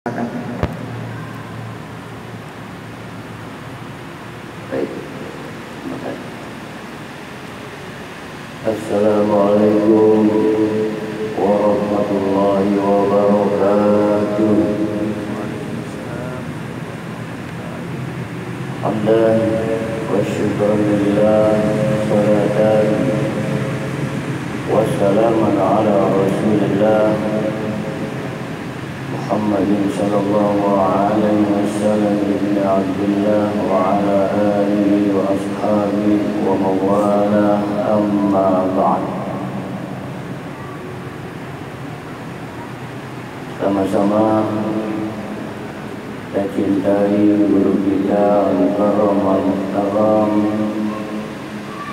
Baik. Assalamualaikum warahmatullahi wabarakatuh. Hamdan wa syukran lillah, salatan wa salaman ala rasulillah Muhammadin sallallahu alaihi wasallam ibn Abdullah wa ala alihi wa ashabihi wa mawala, amma ba'd. Sama-sama kita cintai guru kita Al-Karam Al-Muhtaram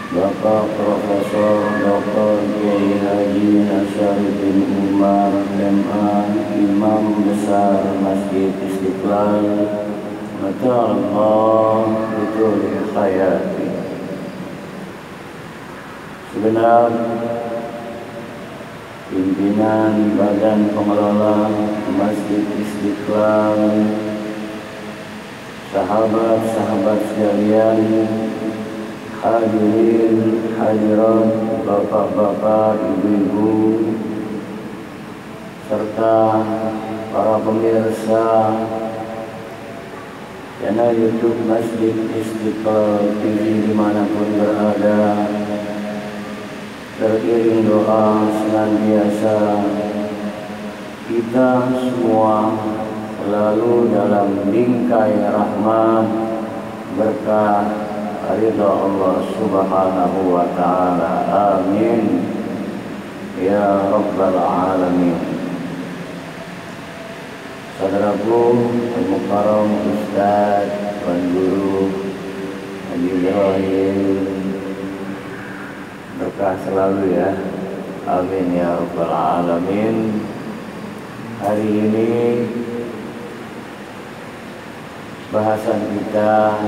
Bapak Profesor Dr. Kiai Haji Nasaruddin Umar MA, Imam Besar Masjid Istiqlal, Mata Allah Betul Hayati. Segenap pimpinan Badan Pengelola Masjid Istiqlal, sahabat-sahabat sekalian, hadirin hadirat, bapak-bapak, ibu-ibu, serta para pemirsa channel YouTube Masjid Istiqlal TV dimanapun berada, teriring doa senantiasa kita semua selalu dalam bingkai rahmat berkah ridha Allah subhanahu wa ta'ala. Amin ya rabbal alamin. Saudaraku Al-Mukarram Ustaz Tuan Guru Haji Ibrahim, berkah selalu ya. Amin ya rabbal alamin. Hari ini bahasan kita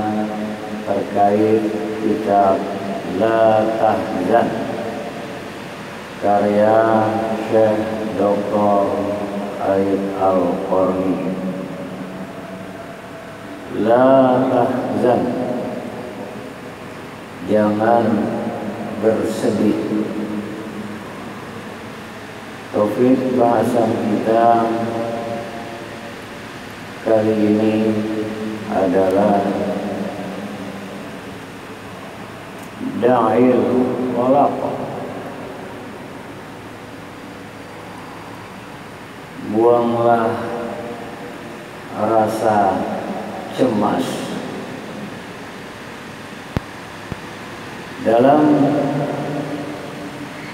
terkait kitab La Tahzan karya Syekh Dr. Aid Al-Qarni. La tahzan, jangan bersedih. Topik bahasan kita kali ini adalah Da'il Qalaq, buanglah rasa cemas. Dalam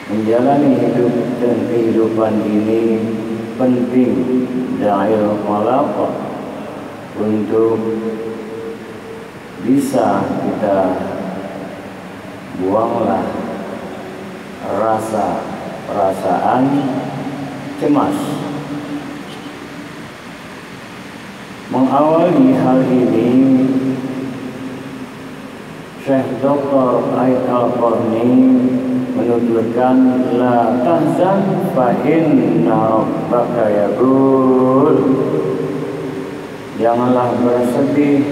menjalani hidup dan kehidupan ini penting Da'il Qalaq untuk bisa kita buanglah perasaan cemas. Mengawali hal ini, Syekh Dr. Aid Al-Qarni menuturkan, La tahzan fa inna rabbaka yaqul, janganlah bersedih,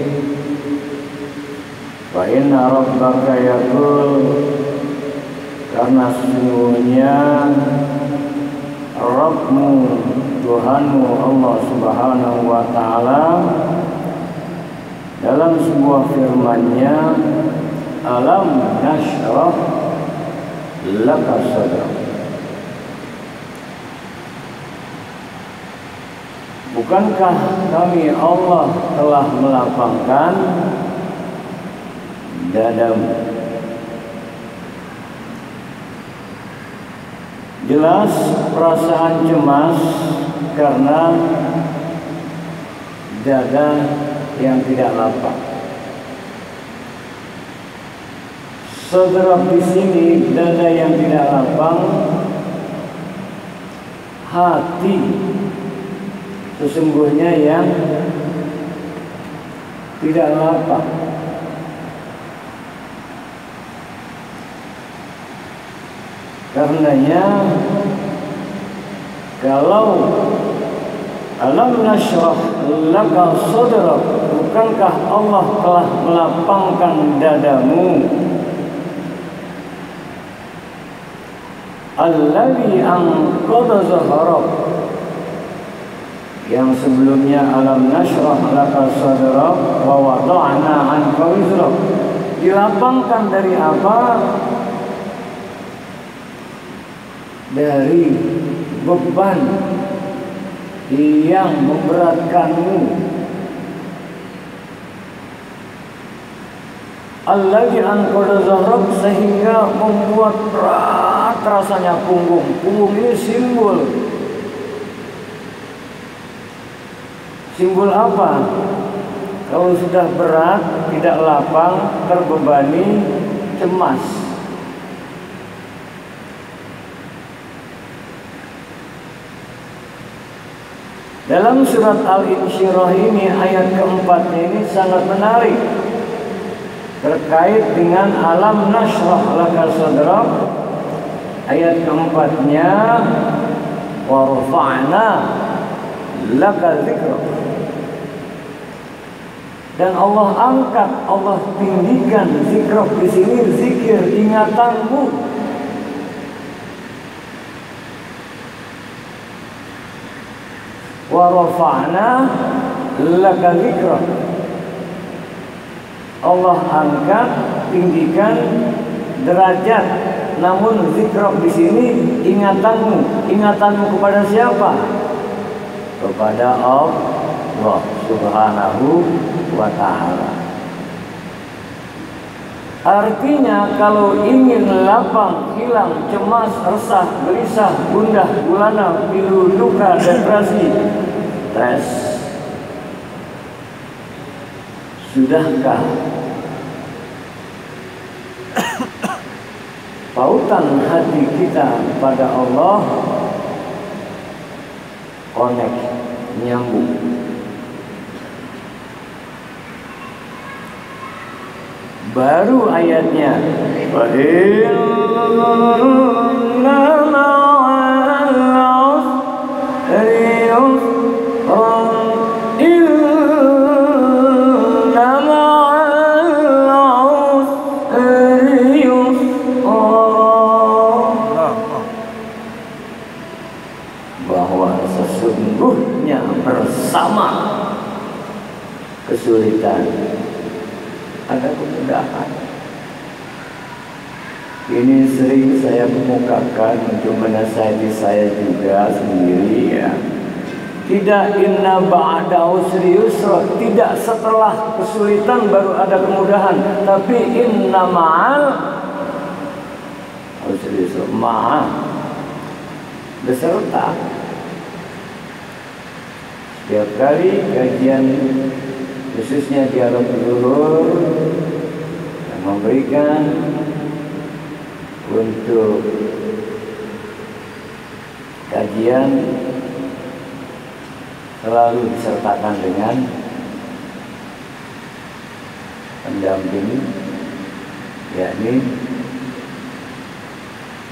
fa inna rabbaka yaqul, karena sesungguhnya Rabbmu, Tuhanmu Allah Subhanahu wa ta'ala dalam sebuah firman-Nya, alam nashrah laka sadrak, bukankah kami Allah telah melapangkan dadamu. Jelas perasaan cemas karena dada yang tidak lapang. Saudara, di sini dada yang tidak lapang, hati sesungguhnya yang tidak lapang. Karenanya kalau Alam nashrah laka sadrak, bukankah Allah telah melapangkan dadamu? Alladzi anqadha zahrak, yang sebelumnya alam nashrah laka sadrak wa wada'na 'anka wizrak. Dilapangkan dari apa? Dari beban yang memberatkanmu. Alladzi anqadha zahrak, sehingga membuat berat rasanya punggung. Punggung ini simbol apa? Kalau sudah berat, tidak lapang, terbebani, cemas. Dalam surat Al-Insyirah ini, ayat keempatnya ini sangat menarik terkait dengan alam nashrah laka sadrak. Ayat keempatnya, wa rafa'na laka dzikrak, dan Allah angkat, Allah tinggikan. Zikrak di sini zikir, ingatanmu. Wa rafa'na laka dzikrak, Allah angkat, tinggikan derajat. Namun zikrak di sini ingatanmu. Ingatanmu kepada siapa? Kepada Allah Subhanahu wa ta'ala. Artinya kalau ingin lapang, hilang, cemas, resah, gelisah, gundah, gulana, pilu, duka, depresi, stres, sudahkah pautan hati kita pada Allah connect, nyambung? Baru ayatnya, wa inna ma'al usri yusran, inna ma'al usri yusran, bahwa sesungguhnya bersama kesulitan ada kemudahan. Ini sering saya kemukakan untuk menasihati saya juga sendiri, ya. Tidak inna ba'da usri yusra, tidak setelah kesulitan baru ada kemudahan, tapi inna ma'al usri yusra, ma'a, beserta. Setiap kali kajian, khususnya dialog zuhur, yang memberikan untuk kajian selalu disertakan dengan pendamping, yakni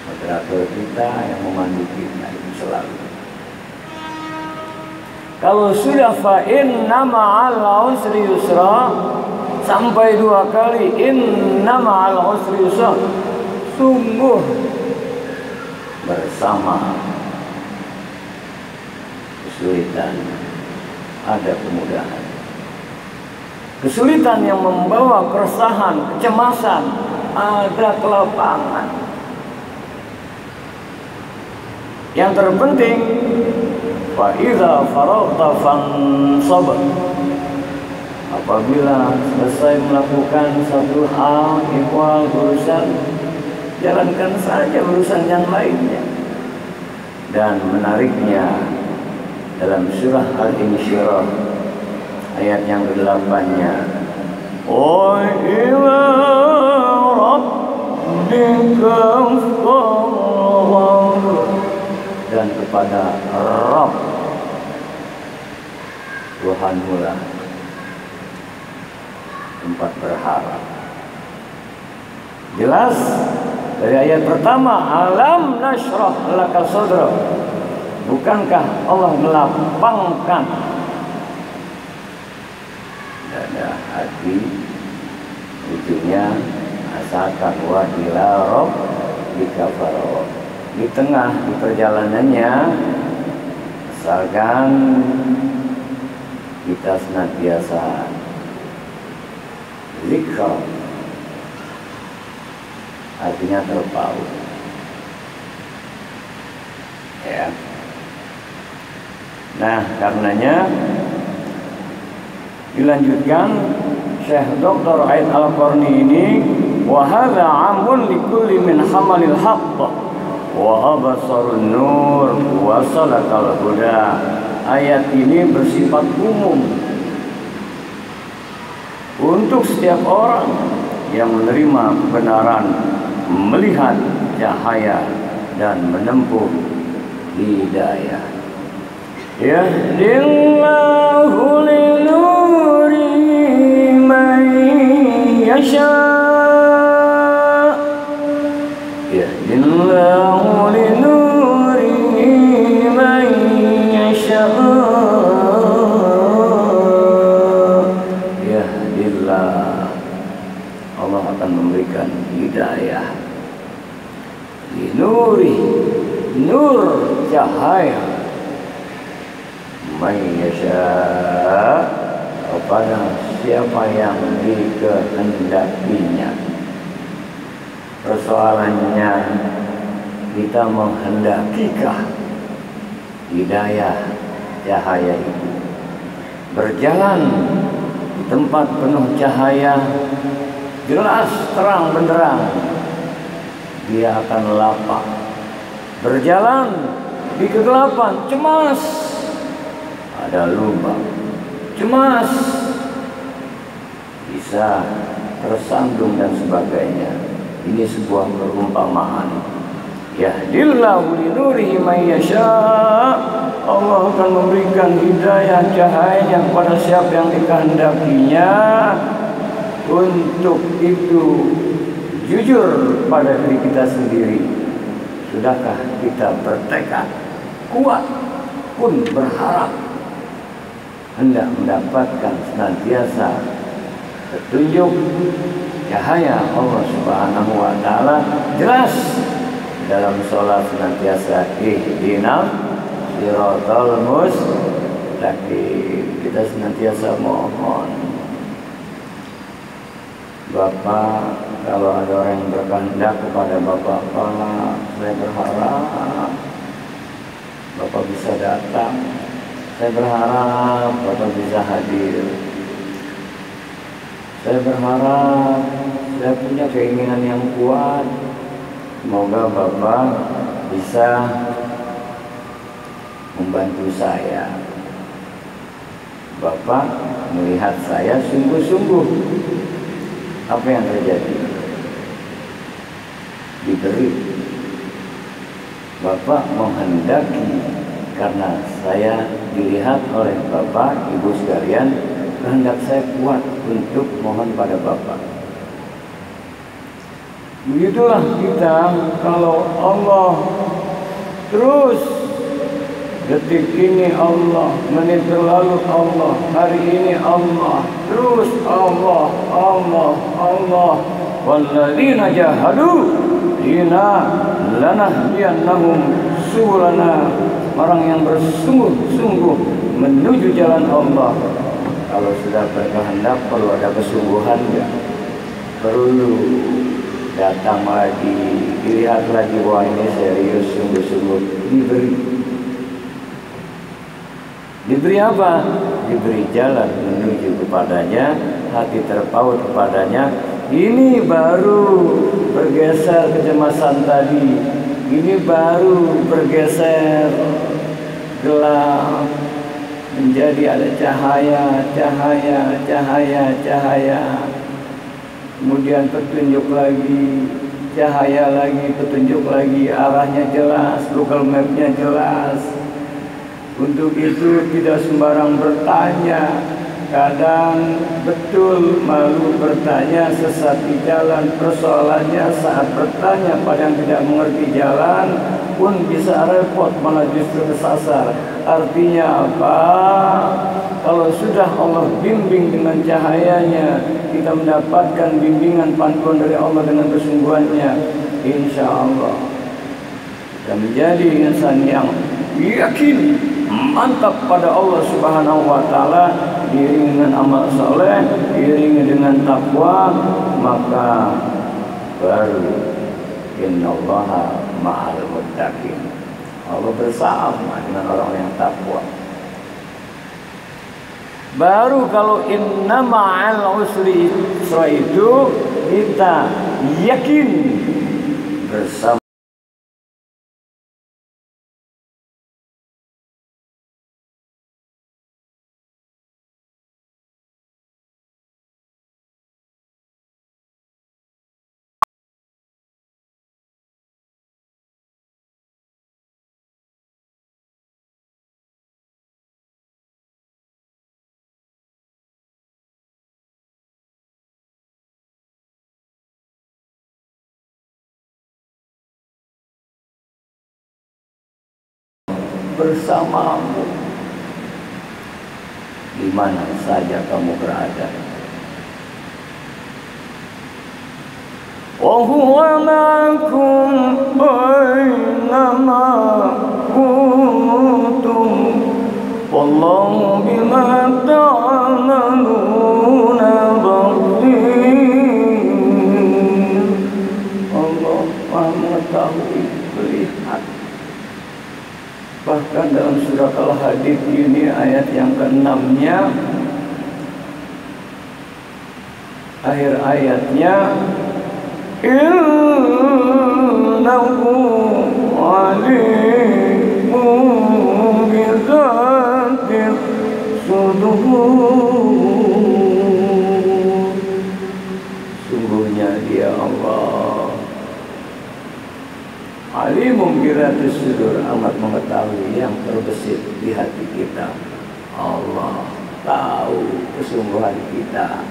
moderator kita yang memandu kita itu selalu. Kalau sudah fa inna ma'al usri yusra sampai 2 kali, inna ma'al usri yusra, sungguh bersama kesulitan ada kemudahan. Kesulitan yang membawa keresahan, kecemasan, ada kelapangan. Yang terpenting, fa idza faragta fansab, apabila selesai melakukan satu hal, ihwal, urusan, jalankan saja urusan yang lainnya. Dan menariknya, dalam surah Al-Insyirah ayat yang ke-8-nya, wa ila rabbika farghab, dan kepada Rabb Tuhanmu lah tempat berharap. Jelas dari ayat pertama, alam nashrah laka sadrak, Bukankah Allah melapangkan dada hati, ujungnya asalkan wa ila rabbika farghab. Di tengah di perjalanannya, asalkan kita senantiasa zikr, artinya terpaut, ya. Nah, karenanya dilanjutkan Syekh Dr. Aid Al-Qarni ini, wa hadza 'amun likulli min hamalil haqq wa abasarun nur wa salakal huda. Ayat ini bersifat umum untuk setiap orang yang menerima kebenaran, melihat cahaya dan menempuh hidayah. Yahdillahu linurihi man yasha. Yahdillahu linurihi man yasha. Yahdillah, Allah akan memberikan hidayah. Linuri, nur cahaya. Mayyasha, kepada siapa yang dikehendakinya. Persoalannya, kita menghendakikah hidayah cahaya itu berjalan di tempat penuh cahaya, jelas terang benderang, dia akan lapang. Berjalan di kegelapan, cemas, ada lubang, cemas, bisa tersandung dan sebagainya. Ini sebuah perumpamaan. Yahdillahu linurihi man yasha. Allah akan memberikan hidayah cahayanya kepada siapa yang dikehendakinya. Untuk itu jujur pada diri kita sendiri. Sudahkah kita bertekad kuat pun berharap hendak mendapatkan senantiasa petunjuk cahaya Allah Subhanahu wa taala, jelas dalam sholat senantiasa ihdinas siratal mustaqim. Kita senantiasa mohon, Bapak, kalau ada orang yang berkehendak kepada Bapak, saya berharap Bapak bisa datang. Saya berharap Bapak bisa hadir. Saya berharap, saya punya keinginan yang kuat. Semoga Bapak bisa membantu saya. Bapak melihat saya sungguh-sungguh. Apa yang terjadi? Diberi. Bapak menghendaki, karena saya dilihat oleh Bapak, Ibu sekalian, kehendak saya kuat untuk mohon pada Bapak. Begitulah kita, kalau Allah terus, detik ini Allah, menit berlalu Allah, hari ini Allah, terus Allah, Allah, Allah. Walladzina jahadu fina lanahdiyannahum subulana. Orang yang bersungguh-sungguh menuju jalan Allah. Kalau sudah berkehendak perlu ada kesungguhan, ya. Perlu datang lagi, dilihat lagi, wah ini serius, sungguh-sungguh. Diberi apa? Diberi jalan menuju kepadanya, hati terpaut kepadanya. Ini baru bergeser kecemasan tadi. Ini baru bergeser gelap menjadi ada cahaya, cahaya, cahaya, cahaya. Kemudian petunjuk lagi, cahaya lagi, petunjuk lagi, arahnya jelas, Google Map-nya jelas. Untuk itu tidak sembarang bertanya, Kadang betul malu bertanya sesat di jalan. Persoalannya saat bertanya pada yang tidak mengerti jalan pun bisa repot, malah justru kesasar. Artinya apa? Kalau sudah Allah bimbing dengan cahayanya, kita mendapatkan bimbingan panduan dari Allah dengan kesungguhannya, insya Allah kita menjadi insan yang yakin, mantap pada Allah Subhanahu wa taala, diiringi dengan amal soleh, diiringi dengan takwa, maka baru innallaha ma'al muttaqin. Allah bersama dengan orang yang takwa. Baru kalau inna ma'al usri yusra itu kita yakin bersama bersamamu di mana saja kamu berada. Wa huwa ma'akum aynama kuntum wallahu bima ta'maluna basir. Allah Maha mengetahui, melihat. Bahkan dalam surat Al-Hadid ini ayat yang ke-6-nya, akhir ayatnya, innahu alimun bizatis sudur. Sungguhnya Dia Allah Alimum biratis sudur, amat mengetahui yang terbesit di hati kita. Allah tahu kesungguhan kita.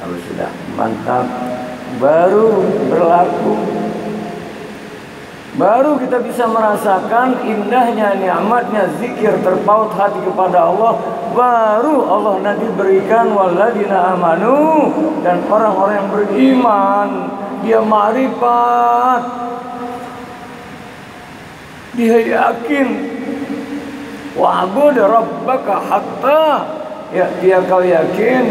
Kalau sudah mantap, baru berlaku, baru kita bisa merasakan indahnya nikmatnya zikir, terpaut hati kepada Allah. Baru Allah nanti berikan walladzina amanu, dan orang-orang yang beriman, dia ma'rifat, dia yakin, wa'bud rabbaka hatta, ya dia kau yakin.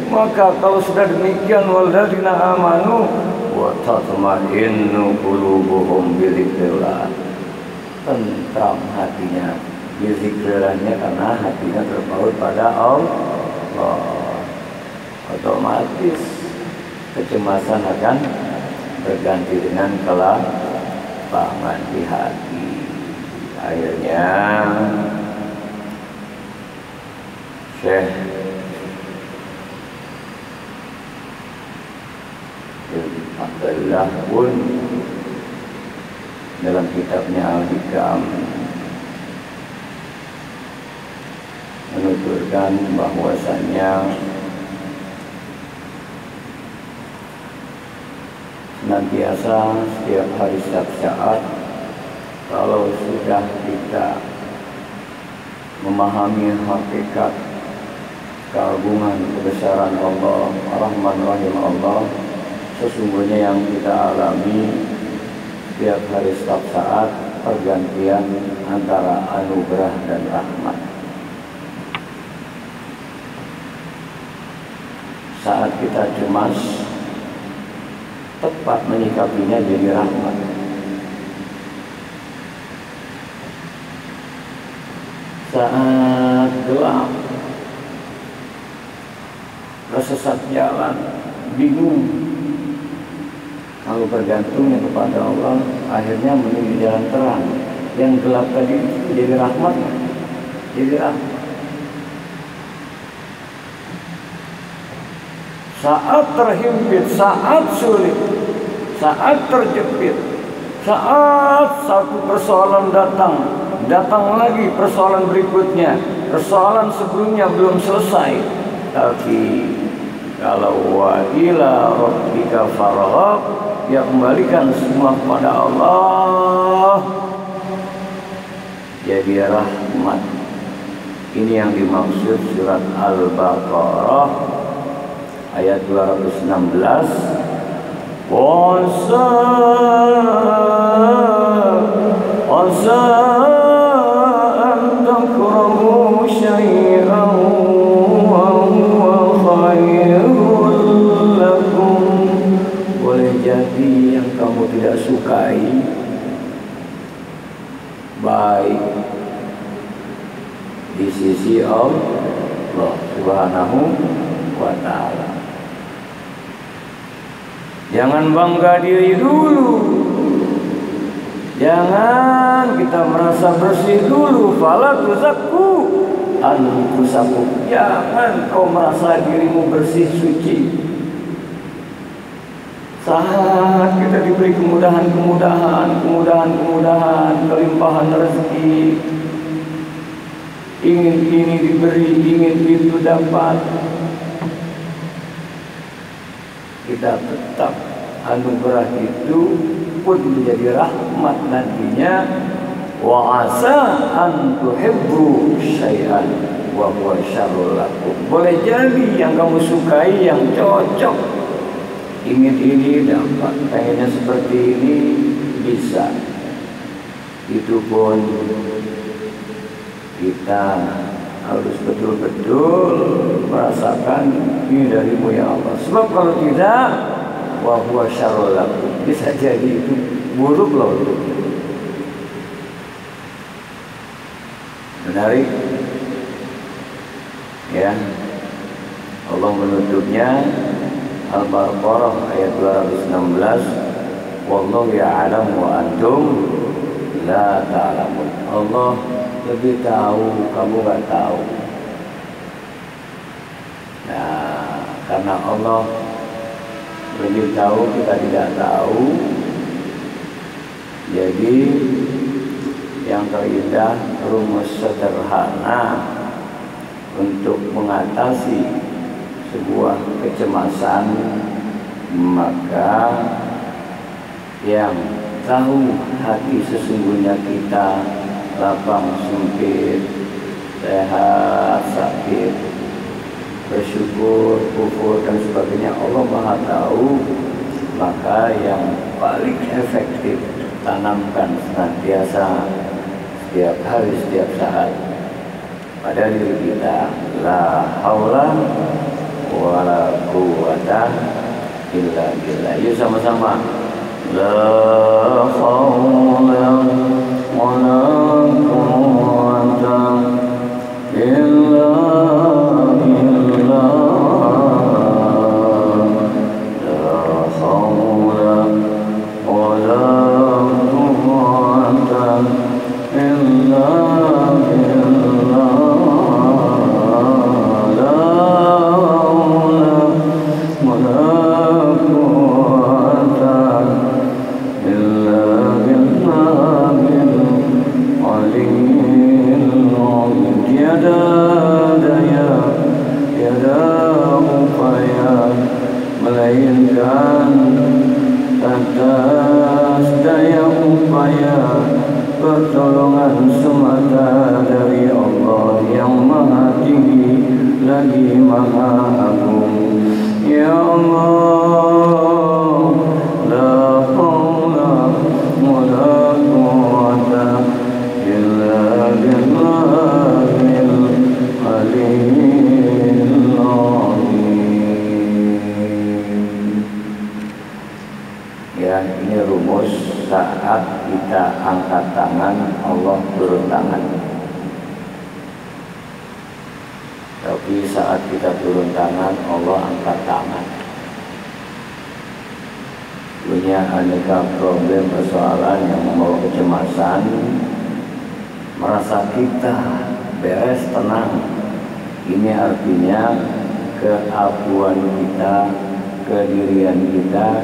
Maka kalau sudah demikian, walladzina amanu wa tatma'innu qulubuhum bizikrillah, tentram hatinya bizikrillahnya, karena hatinya terpaut pada Allah. Otomatis kecemasan akan berganti dengan kelapangan di hati. Akhirnya Syekh Abdullah pun dalam kitabnya Al-Hikam menuturkan bahwasannya senantiasa setiap hari setiap saat, kalau sudah kita memahami hakikat keagungan kebesaran Allah, Rahman Rahim Allah, sesungguhnya yang kita alami setiap hari setiap saat pergantian antara anugerah dan rahmat. Saat kita cemas, tepat menyikapinya jadi rahmat. Saat gelap, tersesat jalan, bingung, kalau bergantungnya kepada Allah, akhirnya menuju jalan terang. Yang gelap tadi jadi rahmat, jadi rahmat. Saat terhimpit, saat sulit, saat terjepit, saat satu persoalan datang lagi persoalan berikutnya, persoalan sebelumnya belum selesai, tapi kalau wa ila rabbika farghab, ya kembalikan semua kepada Allah, jadi rahmat. Ini yang dimaksud surat Al-Baqarah ayat 216. Asa an takrahu syai'an wa huwa khairul lakum. Boleh jadi yang kamu tidak sukai baik di sisi Allah Subhanahu wa ta'ala. Jangan bangga diri dulu, jangan kita merasa bersih dulu. Fala tuzakku anfusakum, jangan kau merasa dirimu bersih suci. Saat kita diberi kemudahan, kelimpahan rezeki, ingin ini diberi, ingin itu dapat, kita tetap anugerah itu pun menjadi rahmat nantinya. Wa asa an tuhibbu syai'an wa huwa syarrul lakum. Boleh jadi yang kamu sukai, yang cocok, ingin ini dapat, pengennya seperti ini, bisa. Itu pun kita harus betul-betul merasakan ini darimu ya Allah. Sebab kalau tidak, wa huwa syarrul lakum, bisa jadi itu buruk loh. Menarik ya. Allah menutupnya Al-Baqarah ayat 216, wallahu ya'lamu wa antum la ta'lamun. Allah lebih tahu, kamu nggak tahu. Nah, karena Allah lebih tahu, kita tidak tahu, jadi yang terindah rumus sederhana untuk mengatasi sebuah kecemasan, maka yang tahu hati sesungguhnya kita, lapang sempit, sehat sakit, bersyukur, kufur dan sebagainya, Allah Maha tahu. Maka yang paling efektif tanamkan senantiasa, setiap hari, setiap saat pada diri kita, la haula wala quwwata illa billah. Yuk sama-sama, la haula wala quwwata illa billah. La haula wala quwwata illa billah. La haula wala quwwata illa billahil aliyyil azim. Tiada daya, tiada upaya melainkan atas daya upaya pertolongan semata dari Allah yang Maha Tinggi lagi Maha Agung. Ya Allah, la haula wala quwwata illa billahil aliyyil azim. Ya, ini rumus saat kita angkat tangan, Allah turun tangan. Tapi saat kita turun tangan, Allah angkat tangan. Punya aneka problem, persoalan yang membawa kecemasan, merasa kita beres, tenang. Ini artinya keakuan kita, kedirian kita,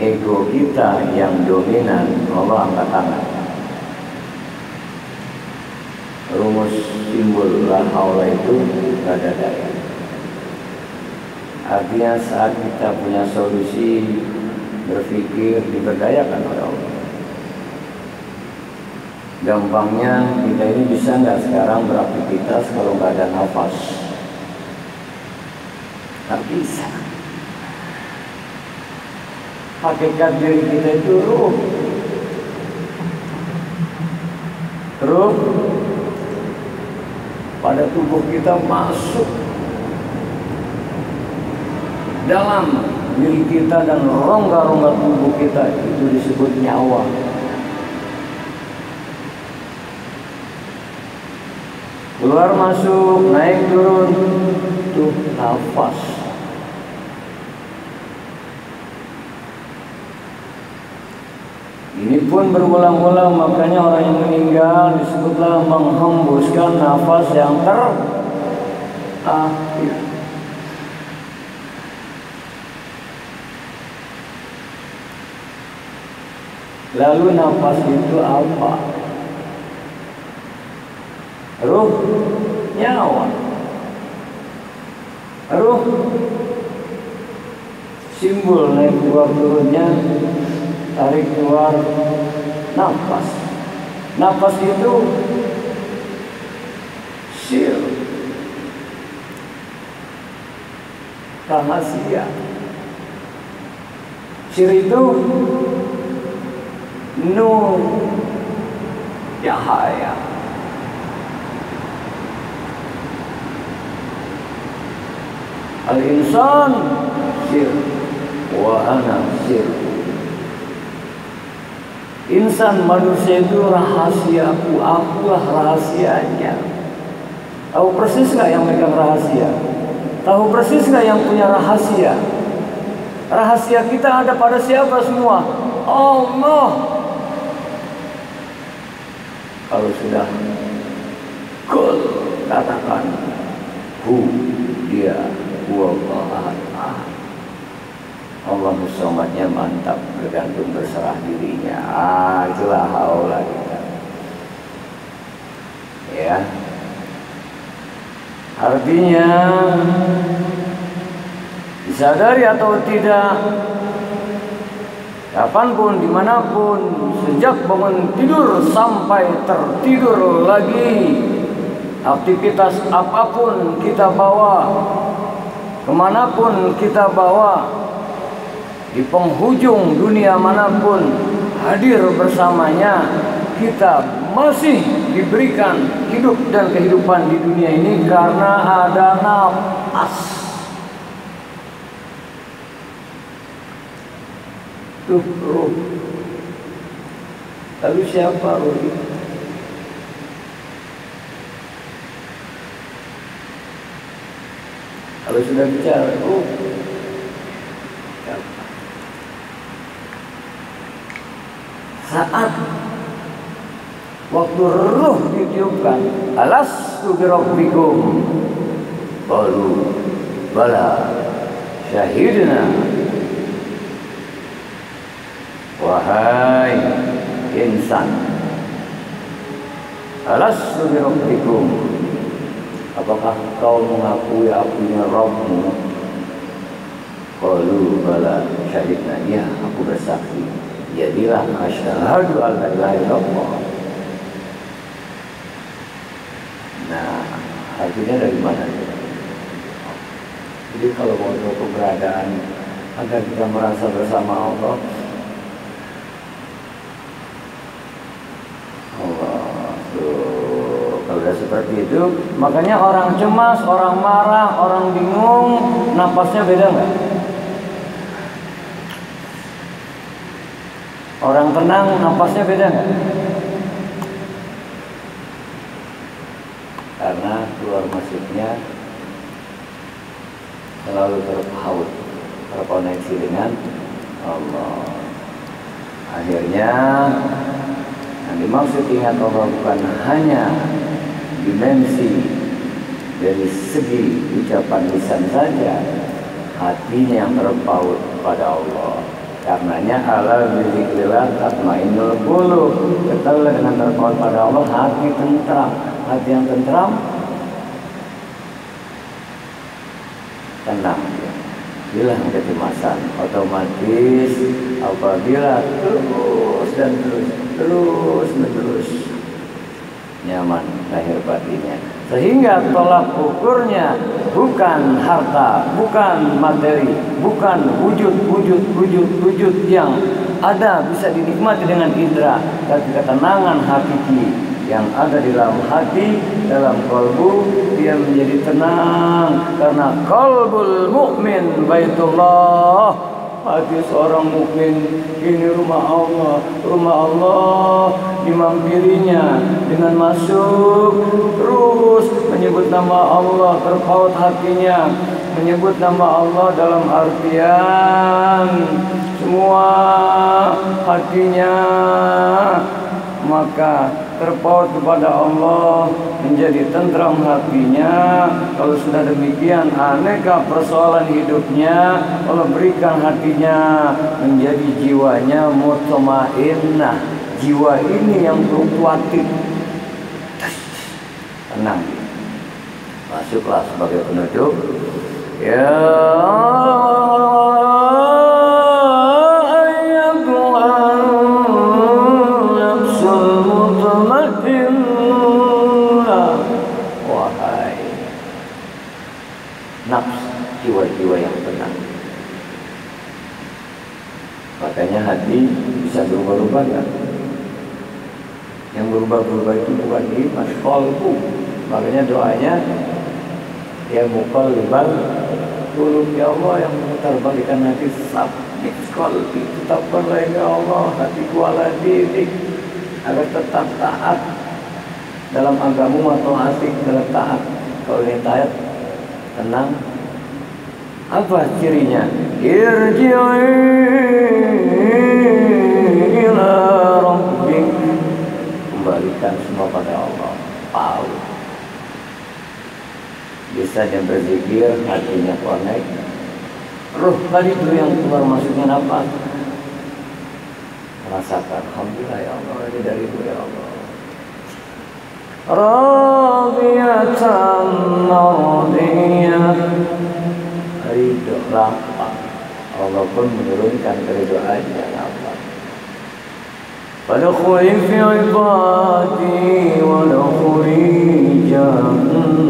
ego kita yang dominan, Allah angkat tangan. rumus simbol la haula itu gak ada daya. Artinya saat kita punya solusi berpikir diberdayakan oleh Allah. Gampangnya kita ini bisa nggak sekarang beraktivitas kalau nggak ada nafas? Nggak bisa. Hakikat diri kita itu ruh. Ruh pada tubuh kita masuk dalam diri kita dan rongga-rongga tubuh kita, itu disebut nyawa. Keluar masuk, naik turun, itu nafas. Ini pun berulang-ulang, makanya orang yang meninggal disebutlah menghembuskan nafas yang terakhir. Lalu nafas itu apa? Ruh, nyawa. Ruh, simbol naik keluar turunnya, tarik keluar nafas. Nafas itu sir, rahasia. Sir itu nur, cahaya. Al-insan sir wa ana sir. Insan, manusia itu rahasiaku, akulah rahasianya. Tahu persis nggak yang megang rahasia? Tahu persis nggak yang punya rahasia? Rahasia kita ada pada siapa semua? Allah. Kalau sudah kul, katakan hu, dia huwallahu ahad. Allah somatnya mantap, bergantung berserah dirinya. Itulah haula kita. Ya. Artinya disadari atau tidak, kapanpun, dimanapun, sejak bangun tidur sampai tertidur lagi, aktivitas apapun kita bawa, kemanapun kita bawa, di penghujung dunia manapun hadir bersamanya, kita masih diberikan hidup dan kehidupan di dunia ini karena ada nafas. Tuh ruh. Lalu siapa ruh itu? Kalau sudah bicara ruh, saat waktu ruh ditiupkan, alastu birabbikum, qalu bala syahidna. Wahai insan, alastu birabbikum, apakah kau mengakui akunya Rabbmu? Qalu bala syahidna, ya aku bersaksi. Jadilah asyhadu an la ilaha illallah. Nah, artinya dari mana? Jadi kalau mau tahu keberadaan agar kita merasa bersama Allah, kalau udah seperti itu, makanya orang cemas, orang marah, orang bingung, napasnya beda nggak? Orang tenang, napasnya beda nggak? Karena keluar masuknya selalu terpaut, terkoneksi dengan Allah. Akhirnya yang dimaksud ingat Allah bukan hanya dimensi dari segi ucapan lisan saja, hatinya yang terpaut pada Allah. Karenanya ala bizikrillah tatmainnul qulub. Ketahuilah dengan terpaut pada Allah, hati tentram. hati yang tentram, tenang. Hilang kecemasan, otomatis apabila terus dan terus menerus nyaman lahir batinnya. Sehingga tolak ukurnya bukan harta, bukan materi, bukan wujud yang ada bisa dinikmati dengan indera, tapi ketenangan hakiki yang ada di dalam hati, dalam kalbu, dia menjadi tenang karena qalbul mukmin baitullah. Hati seorang mukmin ini rumah Allah dimampirinya dengan masuk terus menyebut nama Allah, terpaut hatinya menyebut nama Allah dalam artian semua hatinya, maka terpaut kepada Allah, menjadi tentram hatinya. Kalau sudah demikian, aneka persoalan hidupnya Allah berikan hatinya, menjadi jiwanya mutmainnah. Jiwa ini yang fluktuatif, tenang. Masuklah sebagai penutup. Ya nafs, jiwa-jiwa yang tenang. Makanya hati bisa berubah-ubah kan? Yang berubah-ubah itu bukan iman, qalbu. Makanya doanya ya muqallibal qulub, ya Allah yang memutarbalikkan hati, sabit qalbi, tetapkanlah ya Allah hatiku ala dinik agar tetap taat dalam agamamu atau asik dalam taat. Kalau ini taat tenang. Apa cirinya? Irji'i ila rabbik, kembalikan semua pada Allah. Tahu bisa dia berzikir, hatinya connect. Ruh tadi itu yang keluar masuknya apa? Rasakan, alhamdulillah ya Allah, ini dari itu ya Allah. Radiyatan mardiyah, ridho lapang. Allah pun menurunkan keridoannya lapang. Fadkhuli fi ibadi wadkhuli jannati,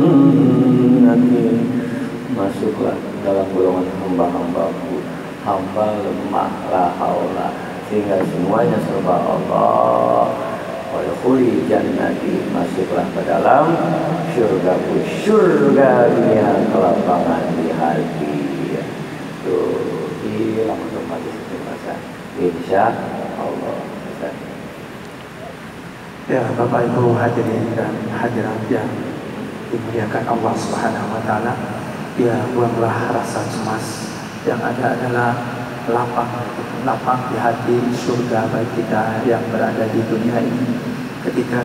masuklah dalam golongan hamba-hambaku. Hamba lemah, la haula, sehingga semuanya serba Allah. Wadkhuli jannati, masuklah ke dalam surgaku, surganya kelapangan di hati. Tuh, hilang otomatis kecemasan, insya Allah. Ya Bapak Ibu hadirin dan hadirat yang dimuliakan Allah Subhanahu wa taala, ya buanglah rasa cemas, yang ada adalah lapang di hati surga bagi kita yang berada di dunia ini. Ketika